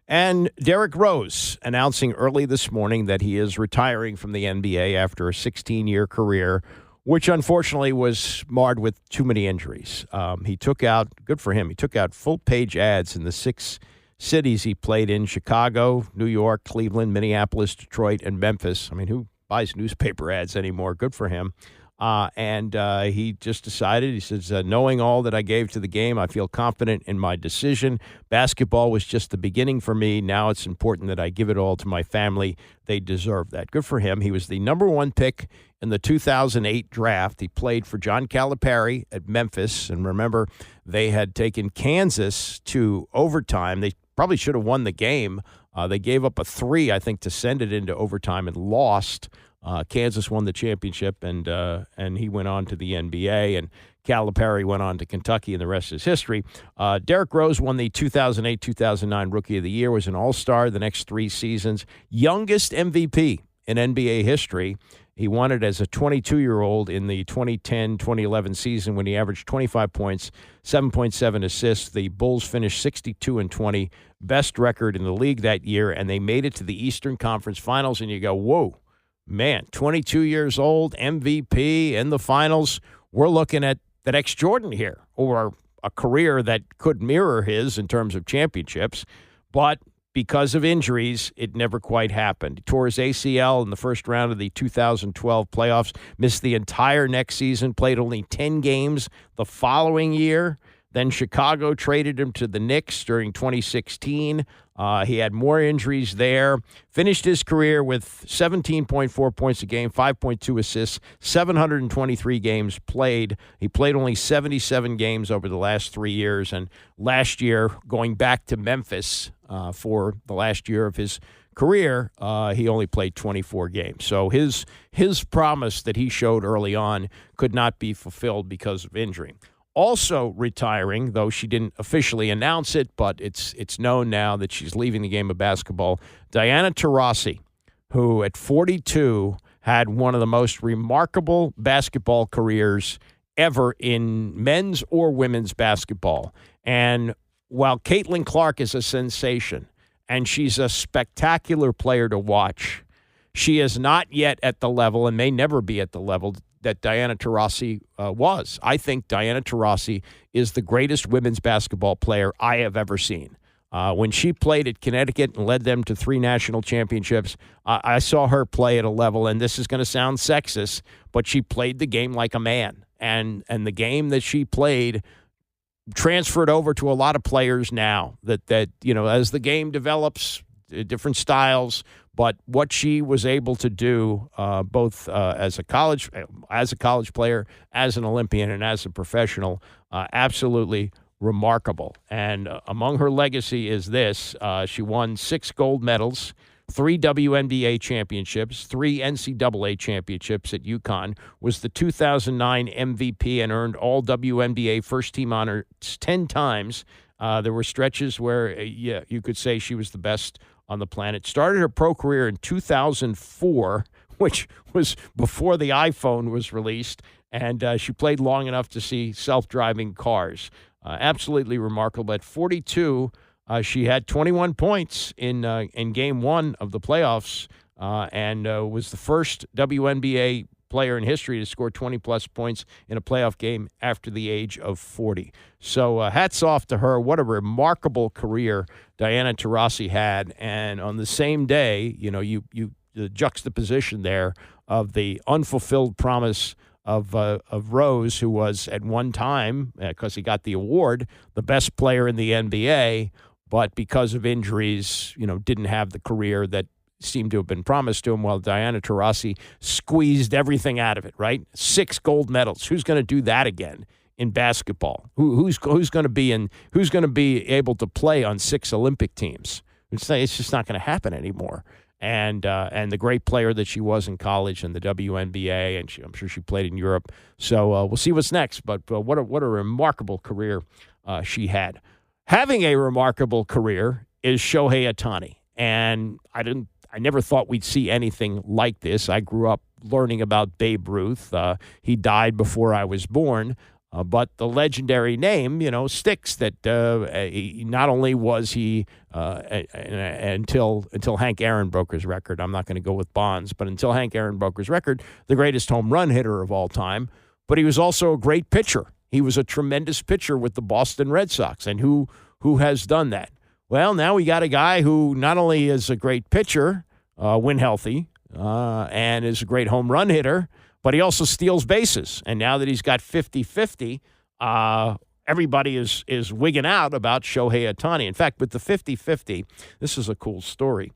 [SPEAKER 4] And Derrick Rose announcing early this morning that he is retiring from the NBA after a 16-year career, which unfortunately was marred with too many injuries. He took out, good for him, he took out full-page ads in the 6 cities he played in: Chicago, New York, Cleveland, Minneapolis, Detroit, and Memphis. I mean, who buys newspaper ads anymore? Good for him. And he just decided, he says, knowing all that I gave to the game, I feel confident in my decision. Basketball was just the beginning for me. Now it's important that I give it all to my family. They deserve that. Good for him. He was the number 1 pick in the 2008 draft. He played for John Calipari at Memphis. And remember, they had taken Kansas to overtime. They probably should have won the game. They gave up a 3, I think, to send it into overtime and lost. Kansas won the championship, and he went on to the NBA, and Calipari went on to Kentucky, and the rest is history. Derrick Rose won the 2008-2009 Rookie of the Year, was an All-Star the next 3 seasons. Youngest MVP in NBA history. He won it as a 22-year-old in the 2010-2011 season when he averaged 25 points, 7.7 assists. The Bulls finished 62-20, best record in the league that year, and they made it to the Eastern Conference Finals, and you go, whoa. Man, 22 years old, MVP in the finals. We're looking at the next Jordan here, or a career that could mirror his in terms of championships. But because of injuries, it never quite happened. He tore his ACL in the first round of the 2012 playoffs, missed the entire next season, played only 10 games the following year. Then Chicago traded him to the Knicks during 2016. He had more injuries there. Finished his career with 17.4 points a game, 5.2 assists, 723 games played. He played only 77 games over the last 3 years. And last year, going back to Memphis for the last year of his career, he only played 24 games. So his promise that he showed early on could not be fulfilled because of injury. Also retiring, though she didn't officially announce it, but it's known now that she's leaving the game of basketball, Diana Taurasi, who at 42 had one of the most remarkable basketball careers ever in men's or women's basketball. And while Caitlin Clark is a sensation, and she's a spectacular player to watch, she is not yet at the level, and may never be at the level, that Diana Taurasi was. I think Diana Taurasi is the greatest women's basketball player I have ever seen. When she played at Connecticut and led them to 3 national championships, I saw her play at a level, and this is going to sound sexist, but she played the game like a man. And the game that she played transferred over to a lot of players now that you know, as the game develops, different styles. But what she was able to do, both as a college player, as an Olympian, and as a professional, absolutely remarkable. And among her legacy is this: she won 6 gold medals, 3 WNBA championships, 3 NCAA championships at UConn, was the 2009 MVP, and earned all WNBA first-team honors 10 times. There were stretches where, you could say she was the best on the planet. Started her pro career in 2004, which was before the iPhone was released, and she played long enough to see self-driving cars. Absolutely remarkable. At 42, she had 21 points in Game 1 of the playoffs, and was the first WNBA player in history to score 20-plus points in a playoff game after the age of 40. So hats off to her. What a remarkable career Diana Taurasi had. And on the same day, you know, the juxtaposition there of the unfulfilled promise of Rose, who was at one time, because he got the award, the best player in the NBA, but because of injuries, you know, didn't have the career that seemed to have been promised to him, while Diana Taurasi squeezed everything out of it, right? 6 gold medals. Who's going to do that again in basketball? Who's going to be able to play on 6 Olympic teams? It's just not going to happen anymore. And the great player that she was in college and the WNBA, and I'm sure she played in Europe. So we'll see what's next. But what a remarkable career she had. Having a remarkable career is Shohei Ohtani, and I never thought we'd see anything like this. I grew up learning about Babe Ruth. He died before I was born. But the legendary name, you know, sticks that not only was he, until Hank Aaron broke his record, I'm not going to go with Bonds, but until Hank Aaron broke his record, the greatest home run hitter of all time, but he was also a great pitcher. He was a tremendous pitcher with the Boston Red Sox. And who has done that? Well, now we got a guy who not only is a great pitcher, when healthy, and is a great home run hitter, but he also steals bases. And now that he's got 50-50, everybody is wigging out about Shohei Ohtani. In fact, with the 50-50, this is a cool story.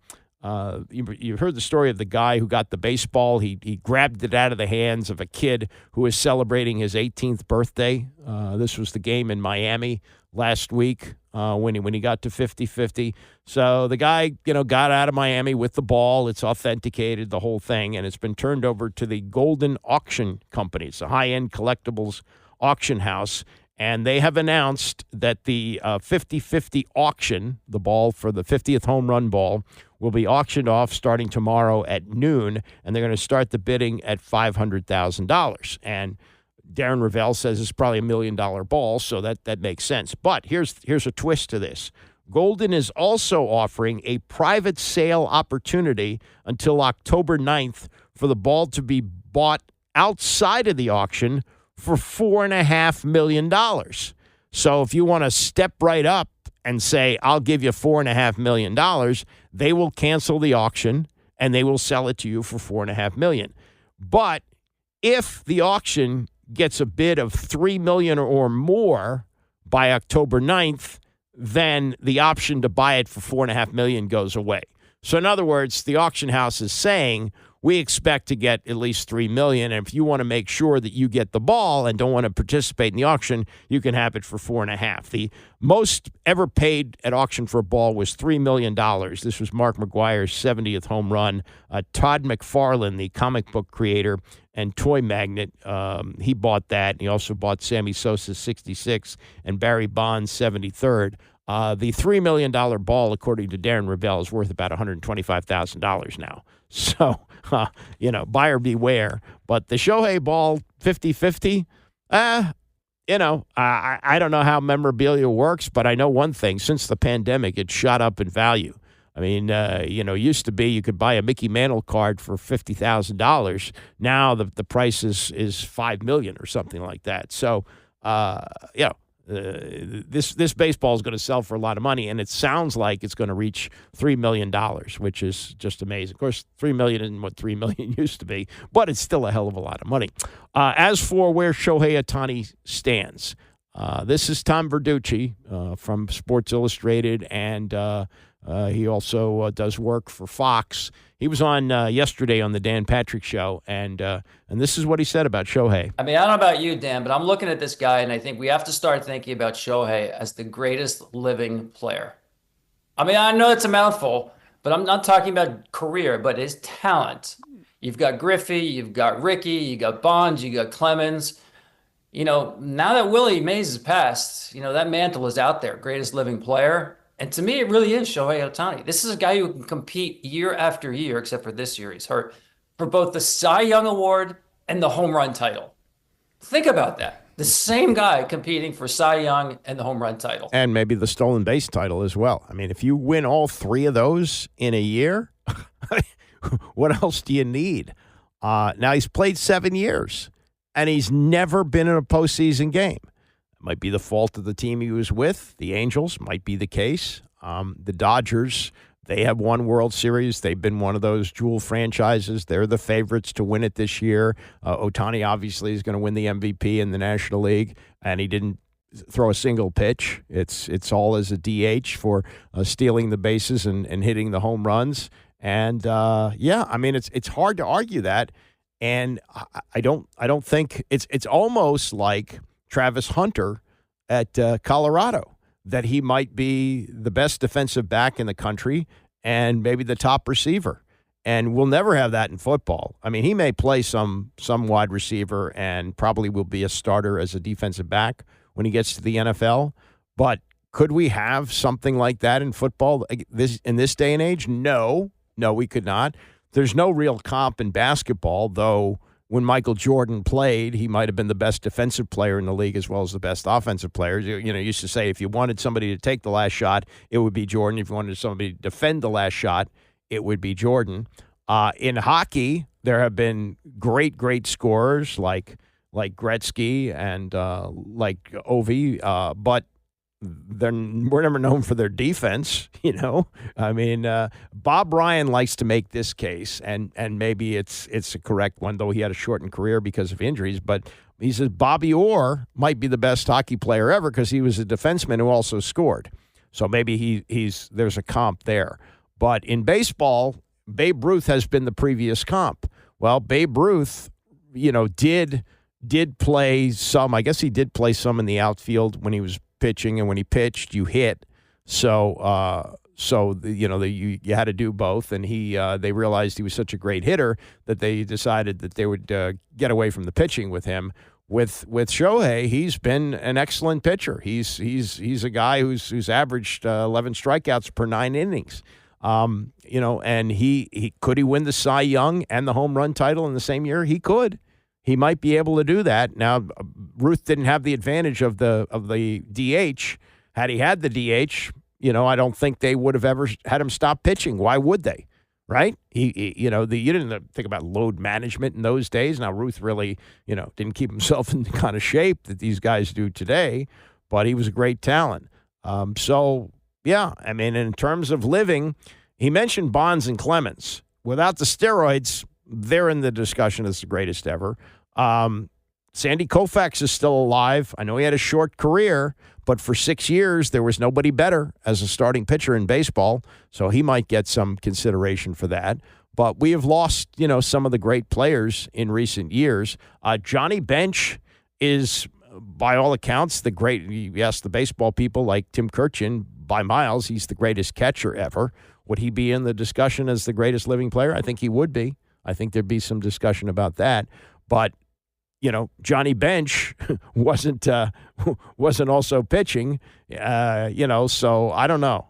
[SPEAKER 4] You heard the story of the guy who got the baseball. He grabbed it out of the hands of a kid who was celebrating his 18th birthday. This was the game in Miami last week when he got to 50-50. So the guy, got out of Miami with the ball. It's authenticated, the whole thing, and it's been turned over to the Golden Auction Company. It's a high-end collectibles auction house. And they have announced that the 50-50 auction, the ball for the 50th home run ball, will be auctioned off starting tomorrow at noon, and they're going to start the bidding at $500,000. And Darren Ravel says it's probably $1 million ball, so that makes sense. But here's a twist to this. Golden is also offering a private sale opportunity until October 9th for the ball to be bought outside of the auction for $4.5 million. So if you want to step right up and say, I'll give you $4.5 million, they will cancel the auction and they will sell it to you for $4.5 million. But if the auction gets a bid of $3 million or more by October 9th, then the option to buy it for $4.5 million goes away. So in other words, the auction house is saying, we expect to get at least $3 million. And if you want to make sure that you get the ball and don't want to participate in the auction, you can have it for $4.5 million. The most ever paid at auction for a ball was $3 million. This was Mark McGwire's 70th home run. Todd McFarlane, the comic book creator and toy magnate, he bought that. And he also bought Sammy Sosa's 66 and Barry Bonds' 73rd. The $3 million ball, according to Darren Ravel, is worth about $125,000 now. So, buyer beware. But the Shohei ball, 50-50, I don't know how memorabilia works, but I know one thing. Since the pandemic, it shot up in value. I mean, used to be you could buy a Mickey Mantle card for $50,000. Now the price is $5 million or something like that. So, this baseball is going to sell for a lot of money, and it sounds like it's going to reach $3 million, which is just amazing. Of course, $3 million isn't what $3 million used to be, but it's still a hell of a lot of money. As for where Shohei Ohtani stands, this is Tom Verducci from Sports Illustrated, and he also does work for Fox. He was on yesterday on the Dan Patrick Show, and this is what he said about Shohei.
[SPEAKER 13] I mean, I don't know about you, Dan, but I'm looking at this guy, and I think we have to start thinking about Shohei as the greatest living player. I mean, I know it's a mouthful, but I'm not talking about career, but his talent. You've got Griffey, you've got Ricky, you got Bonds, you got Clemens. Now that Willie Mays has passed, that mantle is out there, greatest living player. And to me, it really is Shohei Ohtani. This is a guy who can compete year after year, except for this year he's hurt, for both the Cy Young Award and the home run title. Think about that. The same guy competing for Cy Young and the home run title.
[SPEAKER 4] And maybe the stolen base title as well. I mean, if you win all three of those in a year, what else do you need? Now, he's played 7 years, and he's never been in a postseason game. Might be the fault of the team he was with. The Angels might be the case. The Dodgers, they have won World Series. They've been one of those jewel franchises. They're the favorites to win it this year. Ohtani obviously is going to win the MVP in the National League, and he didn't throw a single pitch. It's all as a DH for stealing the bases and hitting the home runs. And I mean it's hard to argue that. And I don't think it's almost like Travis Hunter at Colorado, that he might be the best defensive back in the country and maybe the top receiver. And we'll never have that in football. I mean, he may play some wide receiver and probably will be a starter as a defensive back when he gets to the NFL. But could we have something like that in football in this day and age? No, we could not. There's no real comp in basketball, though. When Michael Jordan played, he might have been the best defensive player in the league as well as the best offensive player. Used to say if you wanted somebody to take the last shot, it would be Jordan. If you wanted somebody to defend the last shot, it would be Jordan. In hockey, there have been great scorers like Gretzky and like Ovi, but we're never known for their defense, I mean, Bob Ryan likes to make this case, and maybe it's a correct one, though he had a shortened career because of injuries, but he says Bobby Orr might be the best hockey player ever because he was a defenseman who also scored. So maybe there's a comp there. But in baseball, Babe Ruth has been the previous comp. Well, Babe Ruth, did play some. I guess he did play some in the outfield when he was pitching, and when he pitched, you hit. So you had to do both, and they realized he was such a great hitter that they decided that they would get away from the pitching with him. With Shohei, he's been an excellent pitcher. He's a guy who's averaged 11 strikeouts per 9 innings. And he could he win the Cy Young and the home run title in the same year? He could. He might be able to do that. Now, Ruth didn't have the advantage of the DH. Had he had the DH, I don't think they would have ever had him stop pitching. Why would they? Right? You didn't think about load management in those days. Now, Ruth really, didn't keep himself in the kind of shape that these guys do today, but he was a great talent. Yeah, I mean, in terms of living, he mentioned Bonds and Clemens. Without the steroids, they're in the discussion as the greatest ever. Sandy Koufax is still alive. I know he had a short career, but for 6 years, there was nobody better as a starting pitcher in baseball, so he might get some consideration for that. But we have lost, some of the great players in recent years. Johnny Bench is, by all accounts, the great. You ask the baseball people like Tim Kurkjian, by miles, he's the greatest catcher ever. Would he be in the discussion as the greatest living player? I think he would be. I think there'd be some discussion about that. But, Johnny Bench wasn't also pitching, so I don't know.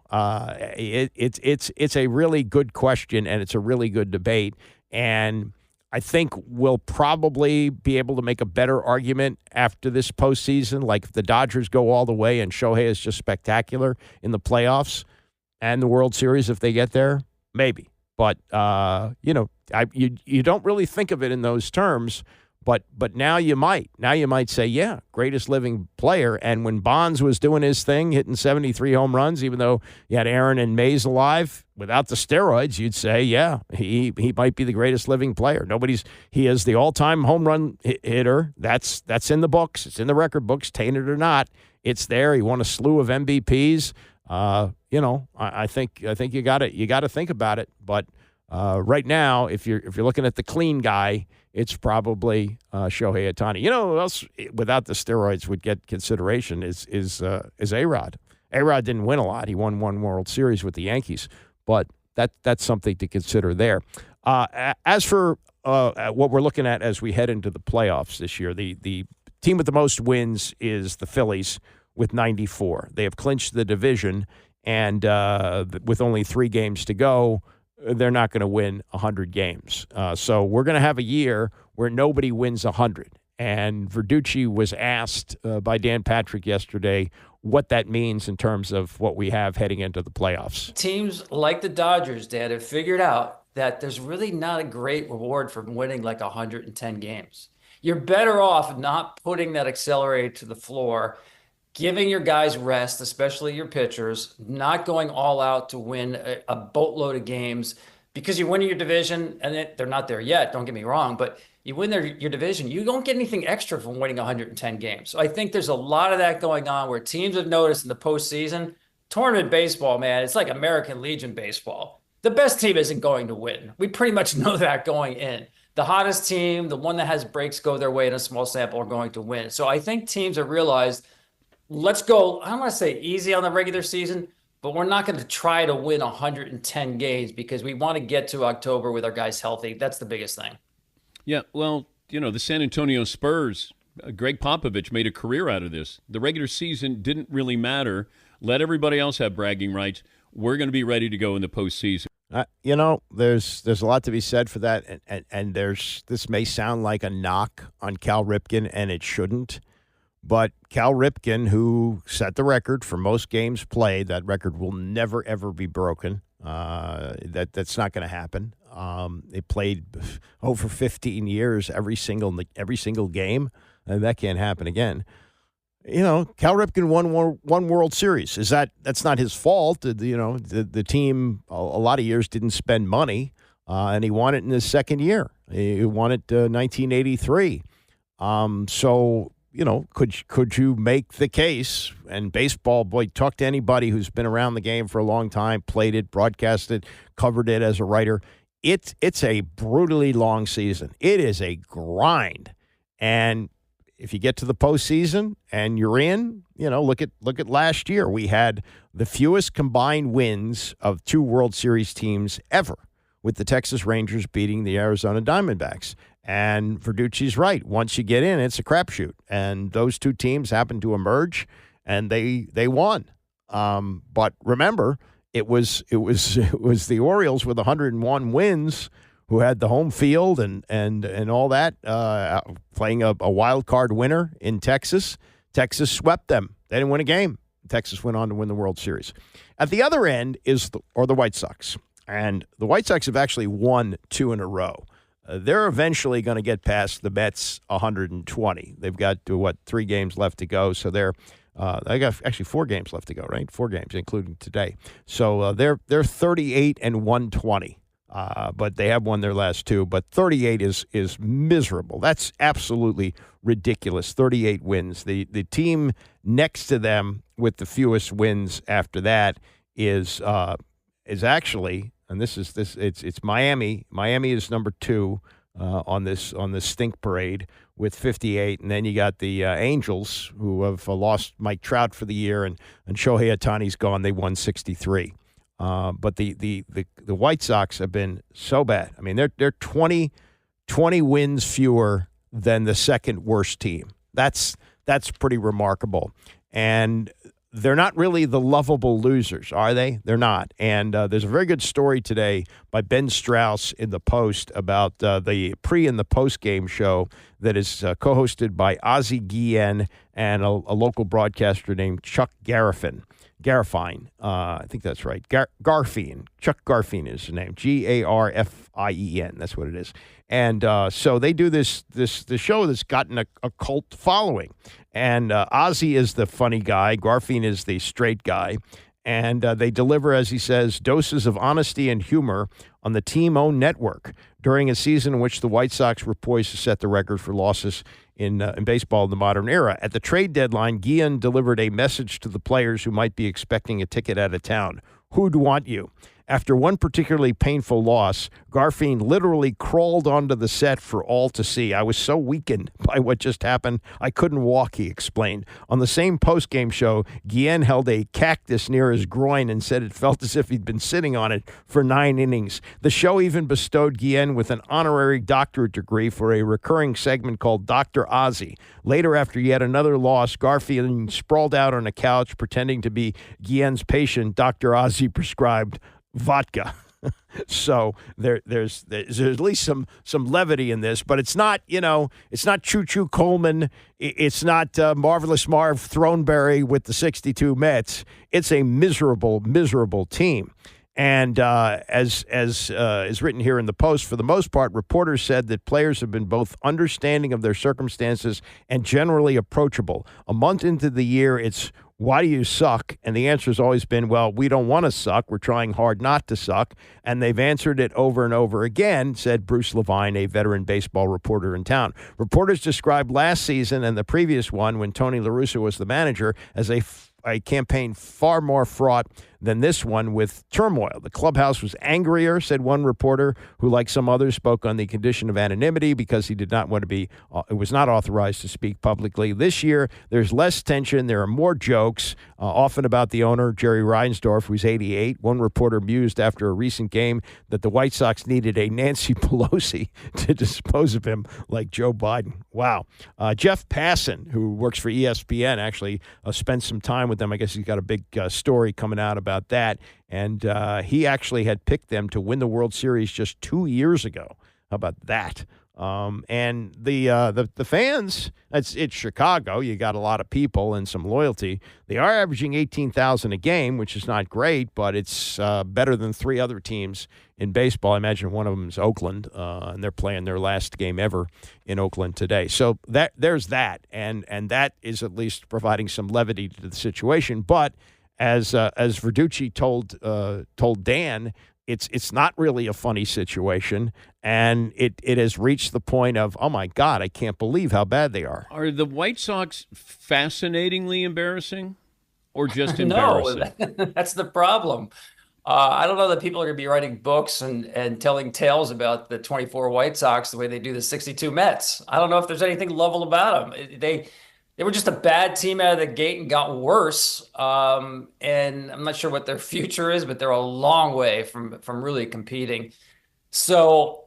[SPEAKER 4] It's a really good question, and it's a really good debate. And I think we'll probably be able to make a better argument after this postseason. Like if the Dodgers go all the way and Shohei is just spectacular in the playoffs and the World Series if they get there, maybe. But, you don't really think of it in those terms, but now you might. Now you might say, yeah, greatest living player. And when Bonds was doing his thing, hitting 73 home runs, even though you had Aaron and Mays alive, without the steroids, you'd say, yeah, he might be the greatest living player. He is the all-time home run hitter. That's in the books. It's in the record books, tainted or not. It's there. He won a slew of MVPs. I think you got to think about it. But right now, if you're looking at the clean guy, it's probably Shohei Ohtani. You know who else without the steroids would get consideration is A-Rod. A-Rod didn't win a lot. He won one World Series with the Yankees, but that's something to consider there. As for what we're looking at as we head into the playoffs this year, the team with the most wins is the Phillies with 94. They have clinched the division, and with only 3 games to go, they're not going to win 100 games. So we're going to have a year where nobody wins 100. And Verducci was asked by Dan Patrick yesterday what that means in terms of what we have heading into the playoffs.
[SPEAKER 13] Teams like the Dodgers, Dad, have figured out that there's really not a great reward for winning like 110 games. You're better off not putting that accelerator to the floor, giving your guys rest, especially your pitchers, not going all out to win a boatload of games because you're winning your division, and they're not there yet, don't get me wrong, but you win your division, you don't get anything extra from winning 110 games. So I think there's a lot of that going on where teams have noticed in the postseason, tournament baseball, man, it's like American Legion baseball. The best team isn't going to win. We pretty much know that going in. The hottest team, the one that has breaks go their way in a small sample, are going to win. So I think teams have realized, let's go, I don't want to say easy on the regular season, but we're not going to try to win 110 games because we want to get to October with our guys healthy. That's the biggest thing.
[SPEAKER 14] Yeah, well, the San Antonio Spurs, Greg Popovich made a career out of this. The regular season didn't really matter. Let everybody else have bragging rights. We're going to be ready to go in the postseason.
[SPEAKER 4] There's a lot to be said for that, and this may sound like a knock on Cal Ripken, and it shouldn't. But Cal Ripken, who set the record for most games played, that record will never, ever be broken. That's not going to happen. They played over 15 years every single game, and that can't happen again. Cal Ripken won one World Series. That's not his fault. The team a lot of years didn't spend money, and he won it in his second year. He won it 1983. So could you make the case? And baseball, boy, talk to anybody who's been around the game for a long time, played it, broadcasted, covered it as a writer. It's a brutally long season. It is a grind, and if you get to the postseason and you're in, look at last year. We had the fewest combined wins of two World Series teams ever, with the Texas Rangers beating the Arizona Diamondbacks. And Verducci's right. Once you get in, it's a crapshoot. And those two teams happened to emerge, and they won. But remember, it was the Orioles with 101 wins who had the home field and all that, playing a wild card winner in Texas. Texas swept them. They didn't win a game. Texas went on to win the World Series. At the other end are the White Sox. And the White Sox have actually won 2 in a row. They're eventually going to get past the Mets 120. They've got, 3 games left to go. So they got actually 4 games left to go, right? 4 games, including today. So they're 38 and 120. But they have won their last 2. But 38 is miserable. That's absolutely ridiculous. 38 wins. The team next to them with the fewest wins after that is actually, and it's Miami. Miami is number 2 on this stink parade with 58, and then you got the Angels, who have lost Mike Trout for the year, and Shohei Ohtani's gone. They won 63. But the White Sox have been so bad. I mean, they're 20 wins fewer than the second worst team. That's pretty remarkable. And they're not really the lovable losers, are they? They're not. And there's a very good story today by Ben Strauss in the Post about the pre- and the post-game show that is co-hosted by Ozzie Guillen and a local broadcaster named Chuck Garfien. I think that's right. Garfien. Chuck Garfien is his name. Garfien. That's what it is. And so they do this show that's gotten a cult following. And Ozzie is the funny guy. Garfien is the straight guy. And they deliver, as he says, doses of honesty and humor on the team-owned network during a season in which the White Sox were poised to set the record for losses in baseball in the modern era. At the trade deadline, Guillen delivered a message to the players who might be expecting a ticket out of town. Who'd want you? After one particularly painful loss, Garfien literally crawled onto the set for all to see. I was so weakened by what just happened, I couldn't walk, he explained. On the same post-game show, Guillen held a cactus near his groin and said it felt as if he'd been sitting on it for 9 innings. The show even bestowed Guillen with an honorary doctorate degree for a recurring segment called Dr. Ozzie. Later, after yet another loss, Garfien sprawled out on a couch pretending to be Guillen's patient. Dr. Ozzie prescribed vodka. So there's at least some levity in this, but it's not, it's not Choo Choo Coleman. It's not Marvelous Marv Throneberry with the 62 Mets. It's a miserable team. And as is written here in the Post, for the most part, reporters said that players have been both understanding of their circumstances and generally approachable. A month into the year, it's, why do you suck? And the answer has always been, well, we don't want to suck. We're trying hard not to suck. And they've answered it over and over again, said Bruce Levine, a veteran baseball reporter in town. Reporters described last season and the previous one, when Tony La Russa was the manager, as a campaign far more fraught than this one with turmoil. The clubhouse was angrier, said one reporter, who, like some others, spoke on the condition of anonymity because he did not want to be, was not authorized to speak publicly. This year, there's less tension. There are more jokes, often about the owner, Jerry Reinsdorf, who's 88. One reporter mused after a recent game that the White Sox needed a Nancy Pelosi to dispose of him like Joe Biden. Wow. Jeff Passan, who works for ESPN, actually spent some time with them. I guess he's got a big story coming out about that. And he actually had picked them to win the World Series just 2 years ago. How about that? And the fans, it's Chicago. You got a lot of people and some loyalty. They are averaging 18,000 a game, which is not great, but it's better than 3 other teams in baseball. I imagine one of them is Oakland, and they're playing their last game ever in Oakland today. So there's that, and that is at least providing some levity to the situation. But as Verducci told Dan, it's not really a funny situation, and it has reached the point of, oh my God, I can't believe how bad they are.
[SPEAKER 14] Are the White Sox fascinatingly embarrassing, or just embarrassing?
[SPEAKER 13] No, that's the problem. I don't know that people are going to be writing books and telling tales about the 24 White Sox the way they do the 62 Mets. I don't know if there's anything lovable about them. They were just a bad team out of the gate and got worse. And I'm not sure what their future is, but they're a long way from really competing. So,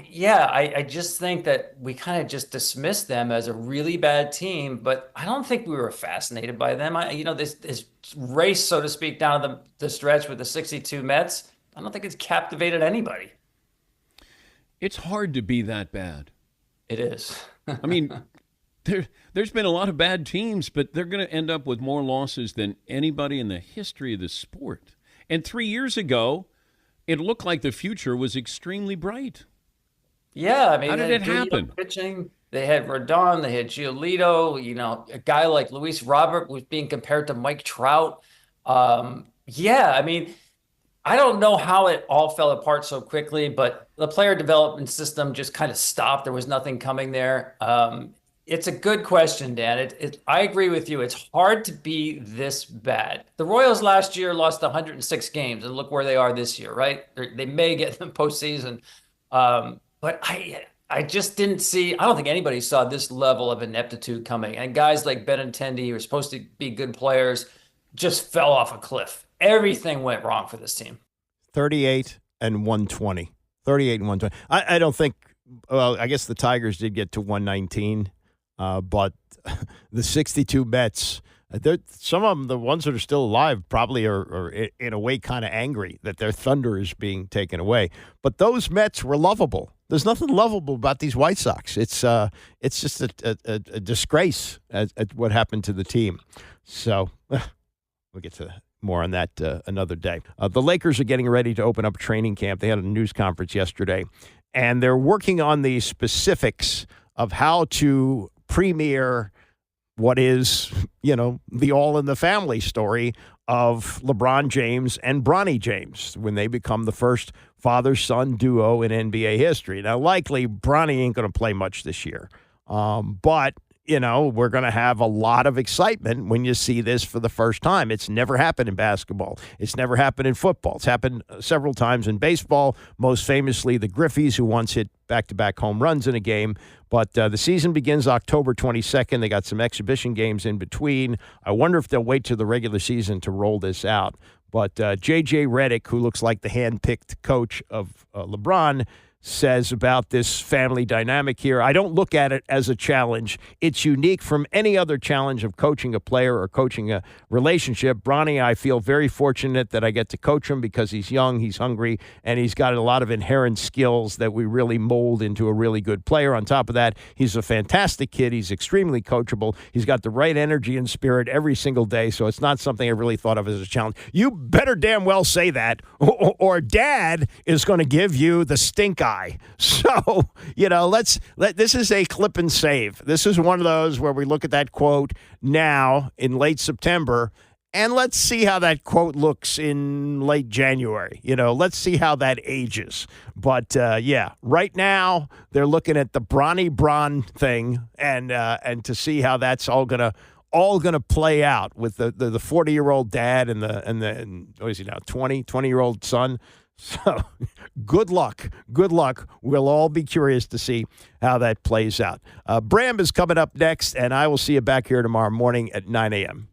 [SPEAKER 13] yeah, I just think that we kind of just dismissed them as a really bad team, but I don't think we were fascinated by them. This race, so to speak, down the stretch with the 62 Mets, I don't think it's captivated anybody.
[SPEAKER 14] It's hard to be that bad.
[SPEAKER 13] It is.
[SPEAKER 14] I mean, there's been a lot of bad teams, but they're going to end up with more losses than anybody in the history of the sport. And 3 years ago, it looked like the future was extremely bright.
[SPEAKER 13] Yeah, I mean,
[SPEAKER 14] how did it happen?
[SPEAKER 13] Pitching, they had Rodon, they had Giolito. A guy like Luis Robert was being compared to Mike Trout. Yeah, I mean, I don't know how it all fell apart so quickly, but the player development system just kind of stopped. There was nothing coming there. It's a good question, Dan. I agree with you. It's hard to be this bad. The Royals last year lost 106 games, and look where they are this year, right? They may get in the postseason. But I just didn't see – I don't think anybody saw this level of ineptitude coming. And guys like Benintendi, who are supposed to be good players, just fell off a cliff. Everything went wrong for this team.
[SPEAKER 4] 38 and 120. 38 and 120. I don't think – well, I guess the Tigers did get to 119. But the 62 Mets, some of them, the ones that are still alive, probably are in a way kind of angry that their thunder is being taken away. But those Mets were lovable. There's nothing lovable about these White Sox. It's just a disgrace at what happened to the team. So we'll get to more on that another day. The Lakers are getting ready to open up training camp. They had a news conference yesterday, and they're working on the specifics of how to premiere what is, the all in the family story of LeBron James and Bronny James when they become the first father-son duo in NBA history. Now, likely Bronny ain't going to play much this year, but we're going to have a lot of excitement when you see this for the first time. It's never happened in basketball. It's never happened in football. It's happened several times in baseball, most famously the Griffeys, who once hit back-to-back home runs in a game. But the season begins October 22nd. They got some exhibition games in between. I wonder if they'll wait till the regular season to roll this out. But J.J. Redick, who looks like the hand-picked coach of LeBron, says about this family dynamic here, I don't look at it as a challenge. It's unique from any other challenge of coaching a player or coaching a relationship. Bronny, I feel very fortunate that I get to coach him because he's young, he's hungry, and he's got a lot of inherent skills that we really mold into a really good player. On top of that, he's a fantastic kid. He's extremely coachable. He's got the right energy and spirit every single day, so it's not something I really thought of as a challenge. You better damn well say that, or Dad is going to give you the stink eye. So, this is a clip and save. This is one of those where we look at that quote now in late September, and let's see how that quote looks in late January. Let's see how that ages. But, right now they're looking at the Bron thing and to see how that's all gonna play out with the 40-year-old dad and what is he now, 20-year-old son. So good luck. We'll all be curious to see how that plays out. Bram is coming up next, and I will see you back here tomorrow morning at 9 a.m.